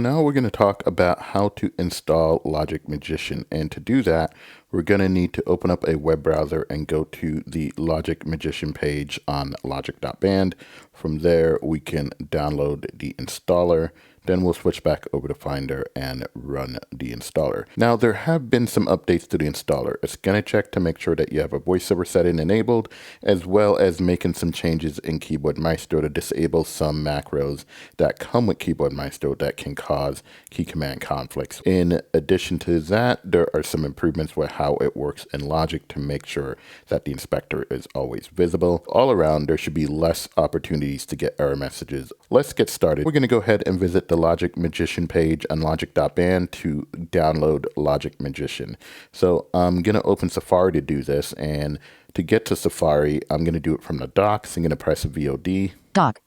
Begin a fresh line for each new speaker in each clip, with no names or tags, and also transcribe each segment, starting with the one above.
Now we're going to talk about how to install Logic Magician, and to do that we're going to need to open up a web browser and go to the Logic Magician page on Logic.Band. From there we can download the installer, then we'll switch back over to Finder and run the installer. Now there have been some updates to the installer. It's going to check to make sure that you have a VoiceOver setting enabled, as well as making some changes in Keyboard Maestro to disable some macros that come with Keyboard Maestro that can cause key command conflicts. In addition to that, there are some improvements with how it works in Logic to make sure that the inspector is always visible. All around, there should be less opportunities to get error messages. Let's get started. We're going to go ahead and visit the Logic Magician page on Logic.Band to download Logic Magician. So I'm going to open Safari to do this, and to get to Safari, I'm going to do it from the dock. So I'm going to press VOD.
Dock.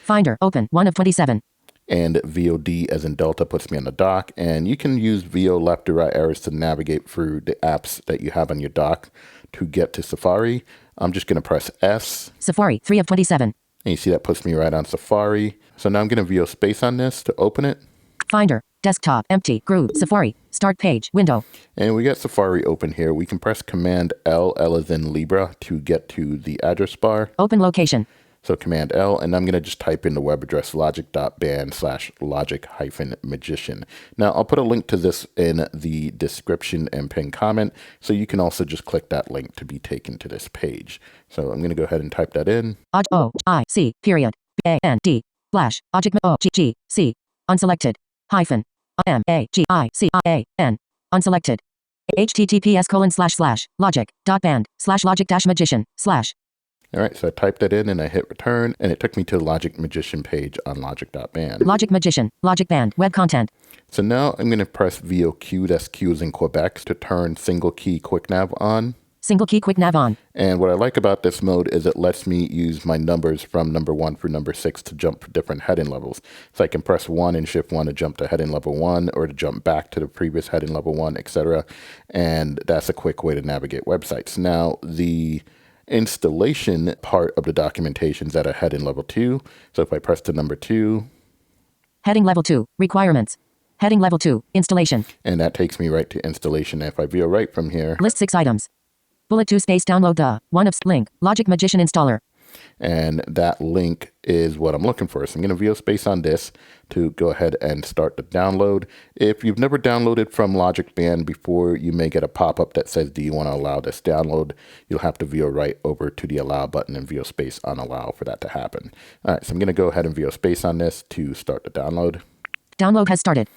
Finder. Open. 1 of 27.
And VOD as in Delta puts me on the dock. And you can use VO left to right arrows to navigate through the apps that you have on your dock to get to Safari. I'm just going to press S.
Safari. 3 of 27.
And you see that puts me right on Safari. So now I'm going to VO space on this to open it.
Finder. Desktop. Empty. Group. Safari. Start page. Window.
And we got Safari open here. We can press Command L, L as in Libra, to get to the address bar.
Open location.
So Command L, and I'm going to just type in the web address logic.band/logic-magician. Now I'll put a link to this in the description and pinned comment, so you can also just click that link to be taken to this page. So I'm going to go ahead and type that in.
O-I-C period B-A-N-D / O-G-G-C unselected hyphen M-A-G-I-C-I-A-N unselected https://logic.band/logic-magician/
All right, so I typed that in and I hit return, and it took me to the Logic Magician page on Logic.Band.
Logic Magician, Logic.Band, web content.
So now I'm going to press VOQ, that's Q as in Quebec, to turn single key quick nav on.
Single key quick nav on.
And what I like about this mode is it lets me use my numbers from number 1 through number 6 to jump for different heading levels. So I can press 1 and shift 1 to jump to heading level 1, or to jump back to the previous heading level 1, etc. And that's a quick way to navigate websites. Now, the installation part of the documentation is at a heading level 2. So if I press to number 2.
Heading level 2, requirements. Heading level 2, installation.
And that takes me right to installation. If I view right from here.
List 6 items. Bullet 2 space download the link, Logic Magician installer.
And that link is what I'm looking for. So I'm going to VO space on this to go ahead and start the download. If you've never downloaded from Logic.Band before, you may get a pop-up that says, do you want to allow this download? You'll have to VO right over to the allow button and VO space on allow for that to happen. All right, so I'm going to go ahead and VO space on this to start the download.
Download has started.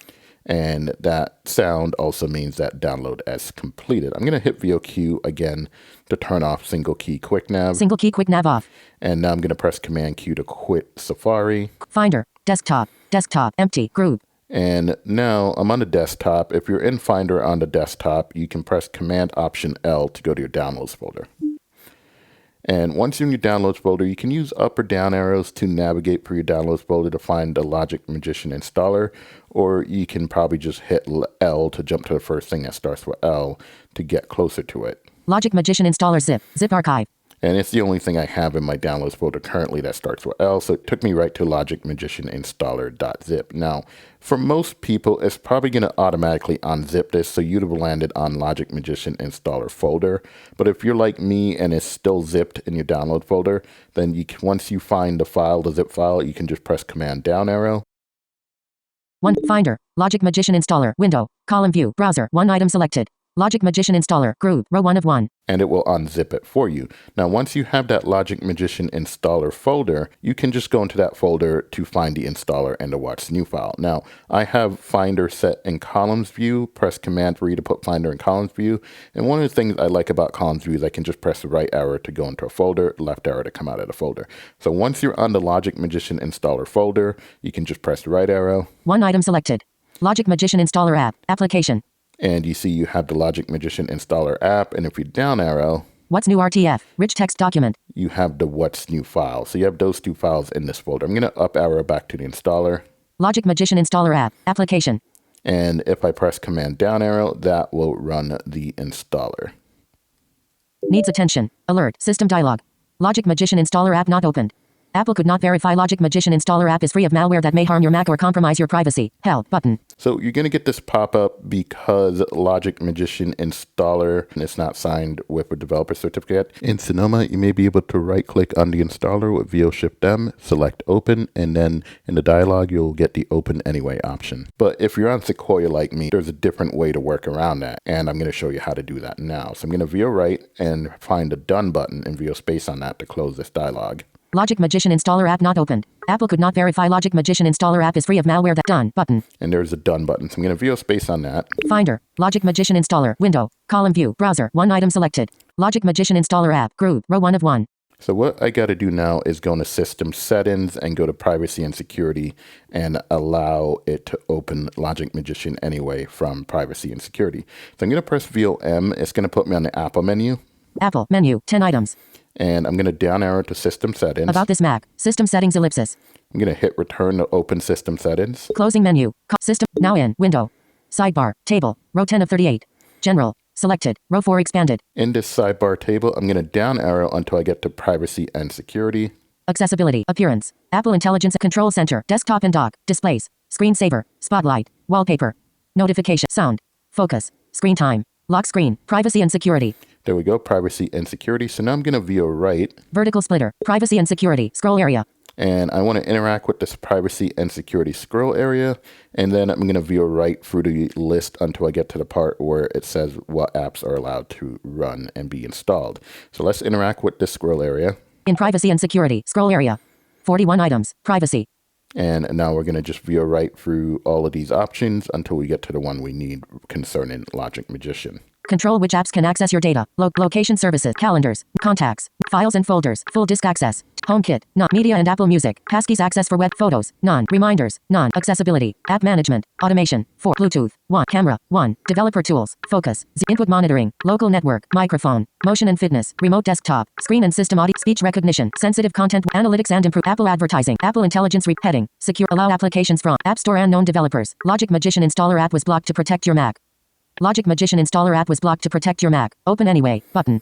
And that sound also means that download has completed. I'm going to hit VOQ again to turn off single key quick nav.
Single key quick nav off.
And now I'm going to press Command Q to quit Safari.
Finder, desktop, empty, group.
And now I'm on the desktop. If you're in Finder on the desktop, you can press Command Option L to go to your downloads folder. And once you're in your downloads folder, you can use up or down arrows to navigate through your downloads folder to find the Logic Magician installer, or you can probably just hit L to jump to the first thing that starts with L to get closer to it.
Logic Magician installer zip archive.
And it's the only thing I have in my downloads folder currently that starts with L, so it took me right to Logic Magician installer.zip. Now, for most people, it's probably going to automatically unzip this, so you'd have landed on Logic Magician installer folder. But if you're like me and it's still zipped in your download folder, then you can, once you find the file, the zip file, you can just press Command down arrow.
1 Finder, Logic Magician installer, window, column view, browser, 1 item selected. Logic Magician installer, group, row 1 of 1.
And it will unzip it for you. Now, once you have that Logic Magician installer folder, you can just go into that folder to find the installer and to watch the new file. Now, I have Finder set in columns view. Press Command 3 to put Finder in columns view. And one of the things I like about columns view is I can just press the right arrow to go into a folder, left arrow to come out of the folder. So once you're on the Logic Magician installer folder, you can just press the right arrow.
1 item selected. Logic Magician installer app, application.
And you see you have the Logic Magician installer app. And if you down arrow,
What's new RTF, rich text document.
You have the What's New file. So you have those 2 files in this folder. I'm going to up arrow back to the installer.
Logic Magician installer app, application.
And if I press Command down arrow, that will run the installer.
Needs attention. Alert, system dialog. Logic Magician installer app not opened. Apple could not verify Logic Magician installer app is free of malware that may harm your Mac or compromise your privacy. Help button.
So you're going to get this pop-up because Logic Magician installer is not signed with a developer certificate. In Sonoma, you may be able to right-click on the installer with VoiceOver, select Open, and then in the dialog, you'll get the Open Anyway option. But if you're on Sequoia like me, there's a different way to work around that, and I'm going to show you how to do that now. So I'm going to VO right and find the Done button and VO space on that to close this dialog.
Logic Magician installer app not opened. Apple could not verify Logic Magician installer app is free of malware that Done button.
And there's a Done button. So I'm going to VO space on that.
Finder. Logic Magician installer. Window. Column view. Browser. One item selected. Logic Magician installer app. Group. Row 1 of 1.
So what I got to do now is go into System Settings and go to Privacy and Security and allow it to open Logic Magician anyway from Privacy and Security. So I'm going to press VOM. It's going to put me on the Apple menu.
Apple. Menu. 10 items.
And I'm going to down arrow to System Settings.
About this Mac. System settings ellipsis.
I'm going to hit Return to open System Settings.
Closing menu. System. Now in. Window. Sidebar. Table. Row 10 of 38. General. Selected. Row 4 expanded.
In this sidebar table, I'm going to down arrow until I get to Privacy and Security.
Accessibility. Appearance. Apple Intelligence Control Center. Desktop and dock. Displays. Screensaver. Spotlight. Wallpaper. Notification. Sound. Focus. Screen time. Lock screen. Privacy and security.
There we go. Privacy and Security. So now I'm going to VO right.
Vertical splitter. Privacy and security. Scroll area.
And I want to interact with this Privacy and Security scroll area. And then I'm going to VO right through the list until I get to the part where it says what apps are allowed to run and be installed. So let's interact with this scroll area.
In Privacy and Security. Scroll area. 41 items. Privacy.
And now we're going to just VO right through all of these options until we get to the one we need concerning Logic Magician.
Control which apps can access your data. Location services. Calendars. Contacts. Files and folders. Full disk access. HomeKit. None. Media and Apple Music. Passkeys access for web photos. None. Reminders. None. Accessibility. App management. Automation. 4. Bluetooth. 1. Camera. 1. Developer tools. Focus. Input monitoring. Local network. Microphone. Motion and fitness. Remote desktop. Screen and system audio. Speech recognition. Sensitive content. Analytics and improve. Apple advertising. Apple Intelligence. Heading. Secure. Allow applications from App Store. Unknown developers. Logic Magician installer app was blocked to protect your Mac. Logic Magician installer app was blocked to protect your Mac. Open anyway button.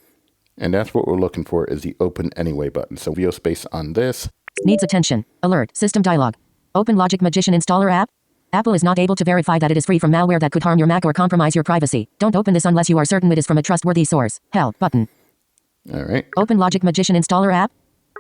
And that's what we're looking for is the Open Anyway button. So VO space on this.
Needs attention. Alert. System dialog. Open Logic Magician installer app. Apple is not able to verify that it is free from malware that could harm your Mac or compromise your privacy. Don't open this unless you are certain it is from a trustworthy source. Help button.
All right.
Open Logic Magician installer app.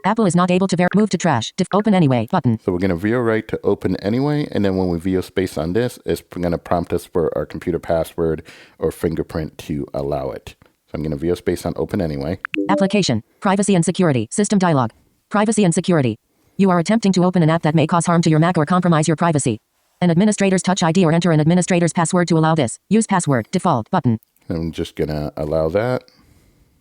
Apple is not able to move to trash. Open anyway button.
So we're going to VO right to open anyway. And then when we VO space on this, it's going to prompt us for our computer password or fingerprint to allow it. So I'm going to VO space on open anyway.
Application. Privacy and security. System dialog. Privacy and security. You are attempting to open an app that may cause harm to your Mac or compromise your privacy. An administrator's Touch ID or enter an administrator's password to allow this. Use password. Default button.
I'm just going to allow that.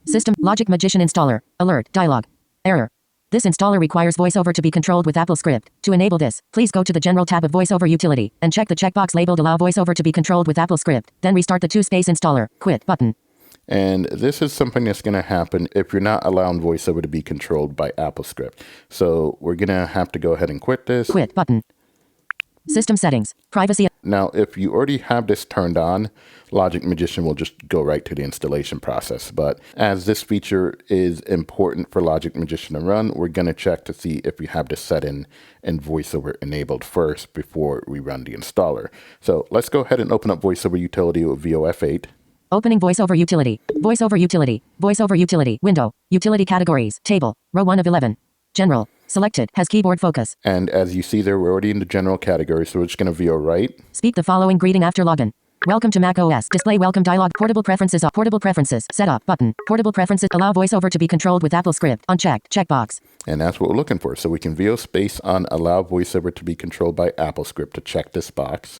System. Logic Magician installer. Alert. Dialog. Error. This installer requires VoiceOver to be controlled with Apple Script. To enable this, please go to the General tab of VoiceOver Utility and check the checkbox labeled Allow VoiceOver to be controlled with Apple Script. Then restart the 2-space installer. Quit button.
And this is something that's going to happen if you're not allowing VoiceOver to be controlled by Apple Script. So we're going to have to go ahead and quit this.
Quit button. System settings. Privacy.
Now, if you already have this turned on, Logic Magician will just go right to the installation process. But as this feature is important for Logic Magician to run, we're going to check to see if we have this set in and VoiceOver enabled first before we run the installer. So let's go ahead and open up VoiceOver Utility with VOF8.
Opening VoiceOver Utility. VoiceOver Utility. VoiceOver Utility. Window. Utility categories. Table. Row 1 of 11. General. Selected. Has keyboard focus.
And as you see there, we're already in the general category, so we're just going to VO right.
Speak the following greeting after login. Welcome to Mac OS. Display welcome dialog. Portable preferences off. Portable preferences. Setup button. Portable preferences. Allow VoiceOver to be controlled with Apple Script. Unchecked. Checkbox.
And that's what we're looking for. So we can VO space on allow VoiceOver to be controlled by Apple Script to check this box.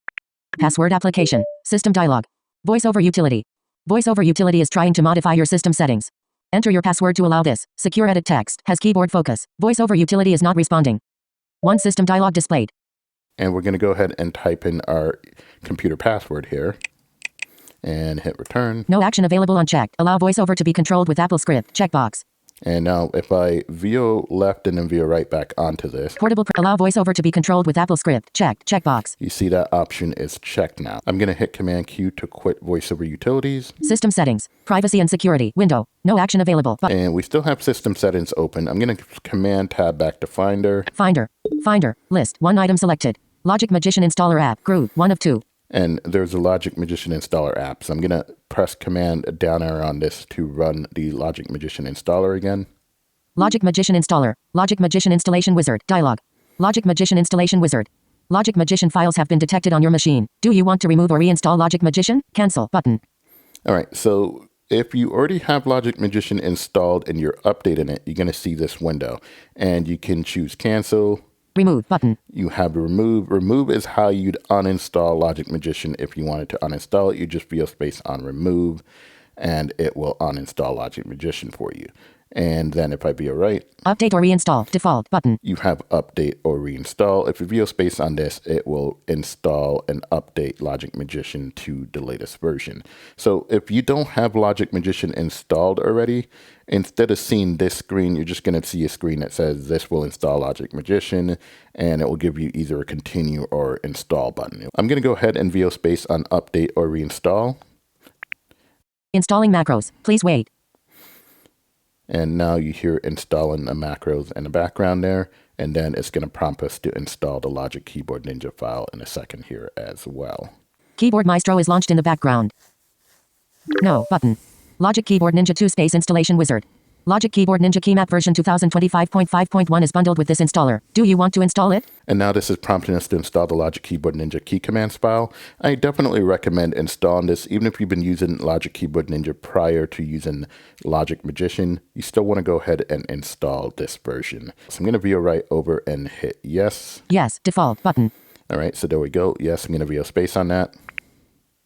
Password application. System dialog. VoiceOver Utility. VoiceOver Utility is trying to modify your system settings. Enter your password to allow this. Secure edit text. Has keyboard focus. VoiceOver Utility is not responding. One system dialog displayed.
And we're going to go ahead and type in our computer password here and hit return.
No action available unchecked. Allow VoiceOver to be controlled with Apple Script. Checkbox.
And now if I VO left and then VO right back onto this,
Allow VoiceOver to be controlled with Apple Script. Checked. Checkbox.
you see that option is checked now. I'm going to hit Command Q to quit VoiceOver Utilities.
System settings. Privacy and security. Window. No action available.
And we still have system settings open. I'm going to Command Tab back to Finder.
Finder. Finder. List. One item selected. Logic Magician Installer app. Group. 1 of 2.
And there's a Logic Magician Installer app. So I'm going to press Command down arrow on this to run the Logic Magician Installer again.
Logic Magician Installer. Logic Magician Installation Wizard. Dialog. Logic Magician Installation Wizard. Logic Magician files have been detected on your machine. Do you want to remove or reinstall Logic Magician? Cancel button.
All right. So if you already have Logic Magician installed and you're updating it, you're going to see this window. And you can choose Cancel.
Remove button.
You have Remove. Remove is how you'd uninstall Logic Magician. If you wanted to uninstall it, you just VO space on Remove, and it will uninstall Logic Magician for you. And then if I VO right,
Update or reinstall. Default button.
you have Update or Reinstall. If you VO space on this, it will install and update Logic Magician to the latest version. So if you don't have Logic Magician installed already, instead of seeing this screen, you're just going to see a screen that says this will install Logic Magician, and it will give you either a continue or install button. I'm going to go ahead and VO space on Update or Reinstall.
Installing macros. Please wait.
And now you hear installing the macros in the background there. And then it's going to prompt us to install the Logic Keyboard Ninja file in a second here as well.
Keyboard Maestro is launched in the background. No button. Logic Keyboard Ninja 2 Space Installation Wizard. Logic Keyboard Ninja Keymap version 2025.5.1 is bundled with this installer. Do you want to install it?
And now this is prompting us to install the Logic Keyboard Ninja key commands file. I definitely recommend installing this, even if you've been using Logic Keyboard Ninja prior to using Logic Magician. You still want to go ahead and install this version. So I'm going to VO right over and hit yes.
Yes. Default button.
All right, so there we go. Yes, I'm going to VO space on that.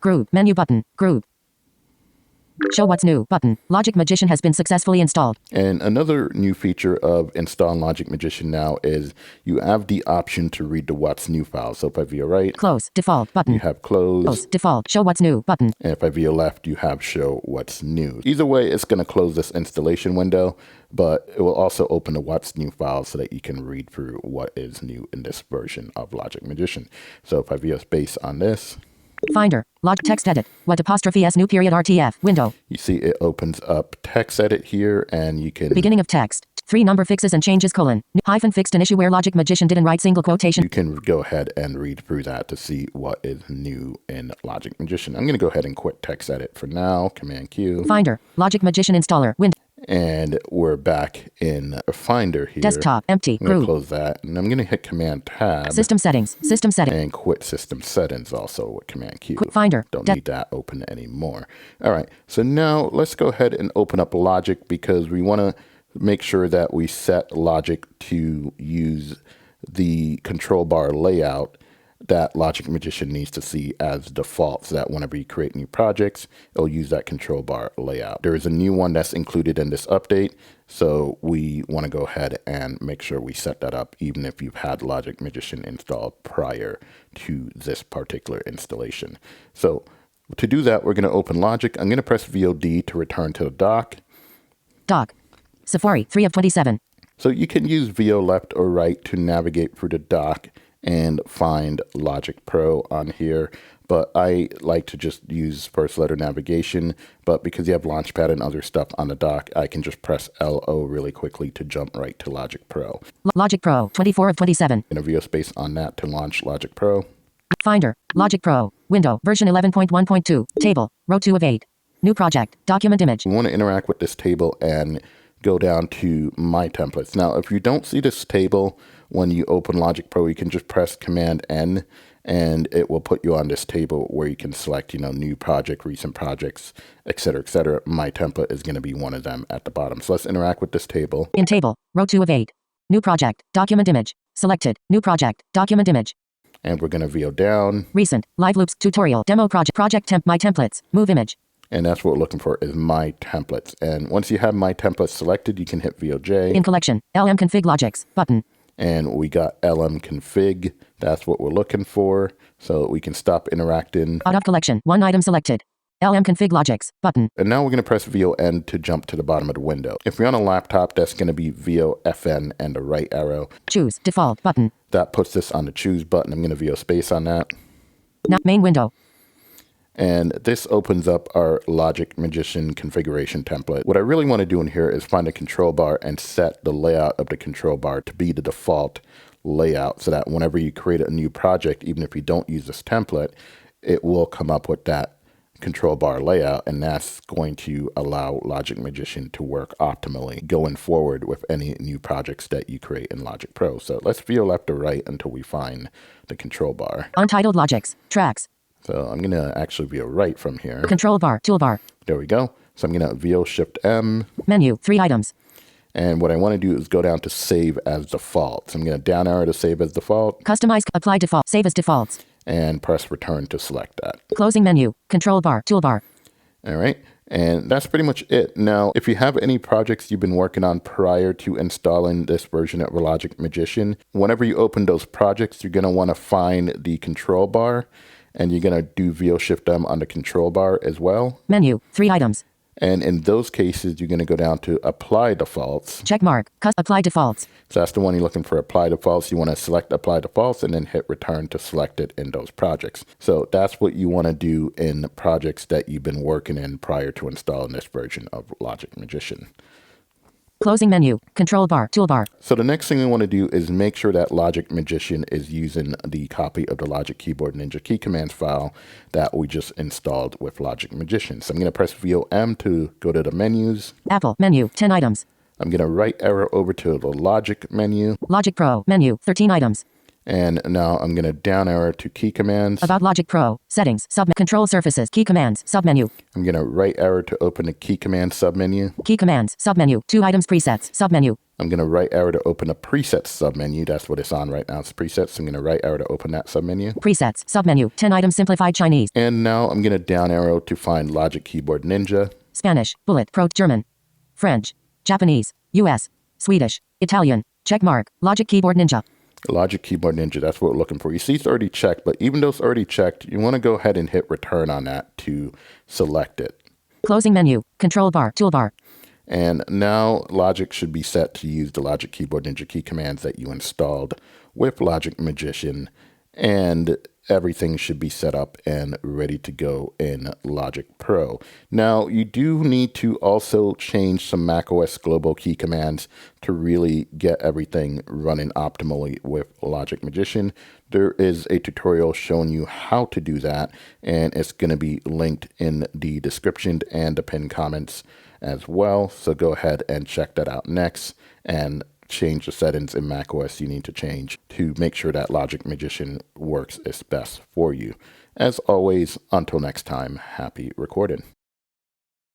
Group. Menu button. Group. Show what's new button. Logic Magician has been successfully installed.
And another new feature of installing Logic Magician now is you have the option to read the what's new file. So if I VO right,
Close. Default button.
you have close.
Default. Show what's new button.
And if I VO left, you have show what's new. Either way, it's going to close this installation window, but it will also open the what's new file so that you can read through what is new in this version of Logic Magician. So if I VO space on this,
Finder. Log text edit. What apostrophe S new period RTF. Window.
you see it opens up text edit here, and you can
Beginning of text. 3 number fixes and changes : hyphen fixed an issue where Logic Magician didn't write single quotation.
you can go ahead and read through that to see what is new in Logic Magician. I'm going to go ahead and quit text edit for now. Command Q.
Finder. Logic Magician installer. Window.
And we're back in Finder here.
Desktop. Empty.
I'm going to
Group.
close that, and I'm going to hit Command Tab.
System settings. System settings.
And quit System Settings also with Command Q.
Quit Finder.
Don't need that open anymore. All right, so now let's go ahead and open up Logic because we want to make sure that we set Logic to use the control bar layout that Logic Magician needs to see as default, so that whenever you create new projects, it'll use that control bar layout. There is a new one that's included in this update, so we want to go ahead and make sure we set that up even if you've had Logic Magician installed prior to this particular installation. So to do that, we're going to open Logic. I'm going to press VOD to return to the dock.
Dock. Safari. 3 of 27.
So you can use VO left or right to navigate through the dock and find Logic Pro on here, but I like to just use first letter navigation. But because you have Launchpad and other stuff on the dock, I can just press LO really quickly to jump right to Logic Pro.
Logic Pro. 24 of 27.
In a VO space on that to launch Logic Pro.
Finder. Logic Pro. Window. Version 11.1.2. Table. Row 2 of 8. New project. Document image.
We want to interact with this table and go down to My Templates. Now, if you don't see this table when you open Logic Pro, you can just press Command N and it will put you on this table where you can select, new project, recent projects, etc., etc. My template is going to be one of them at the bottom. So let's interact with this table.
In table. Row 2 of 8. New project. Document image. Selected. New project. Document image.
And we're going to VO down.
Recent. Live loops. Tutorial. Demo project. Project temp. My templates. Move image.
And that's what we're looking for is My Templates. And once you have My Templates selected, you can hit VOJ.
In collection. LM config logics. Button.
And we got LM config. That's what we're looking for. So we can stop interacting.
Out of collection. 1 item selected. LM config logics button.
And now we're going to press VON to jump to the bottom of the window. If you're on a laptop, that's going to be VOFN and the right arrow.
Choose default button.
That puts this on the choose button. I'm going to VO space on that.
Now main window.
And this opens up our Logic Magician configuration template. What I really want to do in here is find a control bar and set the layout of the control bar to be the default layout so that whenever you create a new project, even if you don't use this template, it will come up with that control bar layout, and that's going to allow Logic Magician to work optimally going forward with any new projects that you create in Logic Pro. So let's VO left to right until we find the control bar.
Untitled logics, tracks.
So I'm going to actually VO right from here.
Control bar, toolbar.
There we go. So I'm going to VO Shift M.
Menu, 3 items.
And what I want to do is go down to save as default. So I'm going to down arrow to save as default.
Customize, apply default, save as defaults.
And press return to select that.
Closing menu, control bar, toolbar.
All right. And that's pretty much it. Now, if you have any projects you've been working on prior to installing this version of Logic Magician, whenever you open those projects, you're going to want to find the control bar, and you're going to do VO Shift M on the control bar as well.
Menu, 3 items.
And in those cases, you're going to go down to Apply Defaults.
Check mark, apply defaults.
So that's the one you're looking for, Apply Defaults. You want to select Apply Defaults and then hit Return to select it in those projects. So that's what you want to do in projects that you've been working in prior to installing this version of Logic Magician.
Closing menu, control bar, toolbar.
So the next thing we want to do is make sure that Logic Magician is using the copy of the Logic Keyboard Ninja key commands file that we just installed with Logic Magician. So I'm going to press VOM to go to the menus.
Apple, menu, 10 items.
I'm going to right arrow over to the Logic menu.
Logic Pro, menu, 13 items.
And now I'm going to down arrow to key commands.
About Logic Pro, settings, control surfaces, key commands, submenu.
I'm going to right arrow to open the key commands submenu.
Key commands, submenu, 2 items presets, submenu.
I'm going to right arrow to open a presets submenu. That's what it's on right now. It's presets. So I'm going to right arrow to open that submenu.
Presets, submenu, 10 items simplified Chinese.
And now I'm going to down arrow to find Logic Keyboard Ninja.
Spanish, bullet, Pro, German, French, Japanese, US, Swedish, Italian, check mark, Logic Keyboard Ninja.
Logic Keyboard Ninja, that's what we're looking for. You see it's already checked, but even though it's already checked, you want to go ahead and hit return on that to select it.
Closing menu, control bar, toolbar.
And now Logic should be set to use the Logic Keyboard Ninja key commands that you installed with Logic Magician, and everything should be set up and ready to go in Logic Pro. Now, you do need to also change some macOS global key commands to really get everything running optimally with Logic Magician. There is a tutorial showing you how to do that, and it's going to be linked in the description and the pinned comments as well. So go ahead and check that out next and change the settings in macOS you need to change to make sure that Logic Magician works its best for you. As always, until next time, happy recording.